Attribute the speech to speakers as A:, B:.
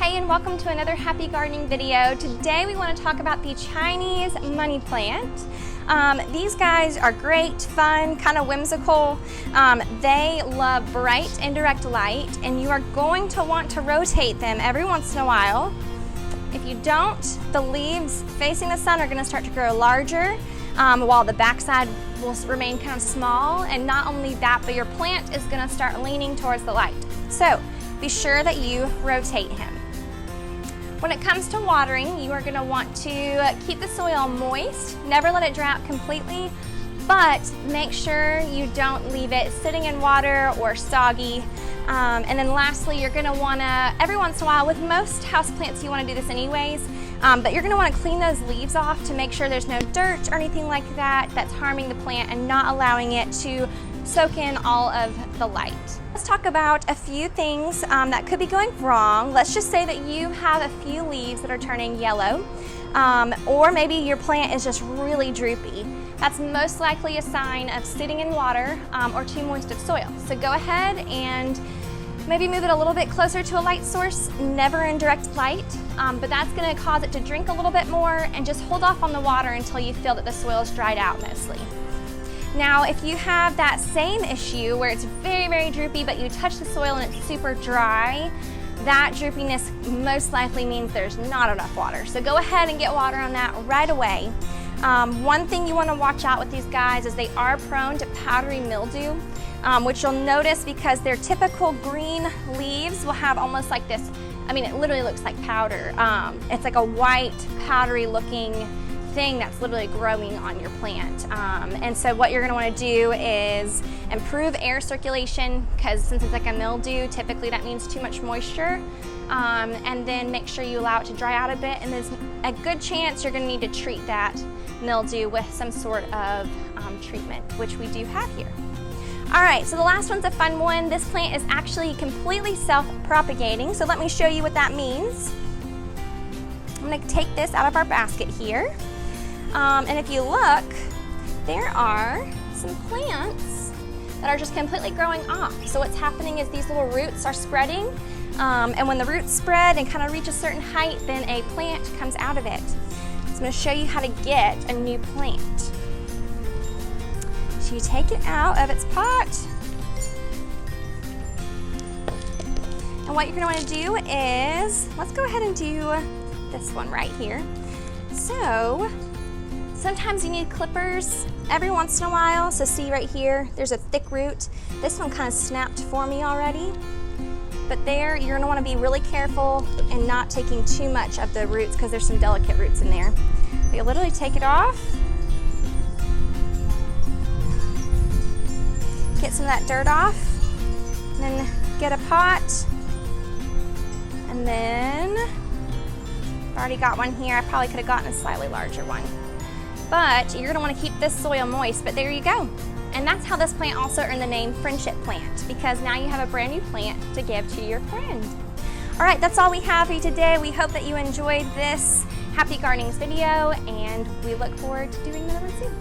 A: Hey, and welcome to another happy gardening video. Today we want to talk about the Chinese money plant. These guys are great, fun, kind of whimsical. They love bright indirect light, and you are going to want to rotate them every once in a while. If you don't, the leaves facing the sun are going to start to grow larger, while the backside will remain kind of small. And not only that, but your plant is going to start leaning towards the light. So be sure that you rotate him. When it comes to watering, you are going to want to keep the soil moist, never let it dry out completely, but make sure you don't leave it sitting in water or soggy. And then lastly, you're going to want to, every once in a while, with most houseplants you want to do this anyways, but you're going to want to clean those leaves off to make sure there's no dirt or anything like that that's harming the plant and not allowing it to soak in all of the light. Let's talk about a few things that could be going wrong. Let's just say that you have a few leaves that are turning yellow, or maybe your plant is just really droopy. That's most likely a sign of sitting in water or too moist of soil. So go ahead and maybe move it a little bit closer to a light source, never in direct light, but that's going to cause it to drink a little bit more, and just hold off on the water until you feel that the soil is dried out mostly. Now, if you have that same issue where it's very, very droopy, but you touch the soil and it's super dry, that droopiness most likely means there's not enough water. So go ahead and get water on that right away. One thing you want to watch out with these guys is they are prone to powdery mildew, which you'll notice because their typical green leaves will have almost like this, I mean, it literally looks like powder. It's like a white, powdery looking thing that's literally growing on your plant. And so what you're going to want to do is improve air circulation, because since it's like a mildew, typically that means too much moisture, and then make sure you allow it to dry out a bit, and there's a good chance you're going to need to treat that mildew with some sort of treatment, which we do have here. Alright, so the last one's a fun one. This plant is actually completely self-propagating, so let me show you what that means. I'm going to take this out of our basket here. And if you look, there are some plants that are just completely growing off. So what's happening is these little roots are spreading, and when the roots spread and kind of reach a certain height, then a plant comes out of it. So I'm going to show you how to get a new plant. So you take it out of its pot, and what you're going to want to do is, let's go ahead and do this one right here. So sometimes you need clippers every once in a while. So see right here, there's a thick root. This one kind of snapped for me already. But there, you're going to want to be really careful and not taking too much of the roots, because there's some delicate roots in there. But you literally take it off. Get some of that dirt off. And then get a pot. And then I've already got one here. I probably could have gotten a slightly larger one. But you're going to want to keep this soil moist, but there you go. And that's how this plant also earned the name friendship plant, because now you have a brand new plant to give to your friend. All right, that's all we have for you today. We hope that you enjoyed this Happy Gardenings video, and we look forward to doing another one soon.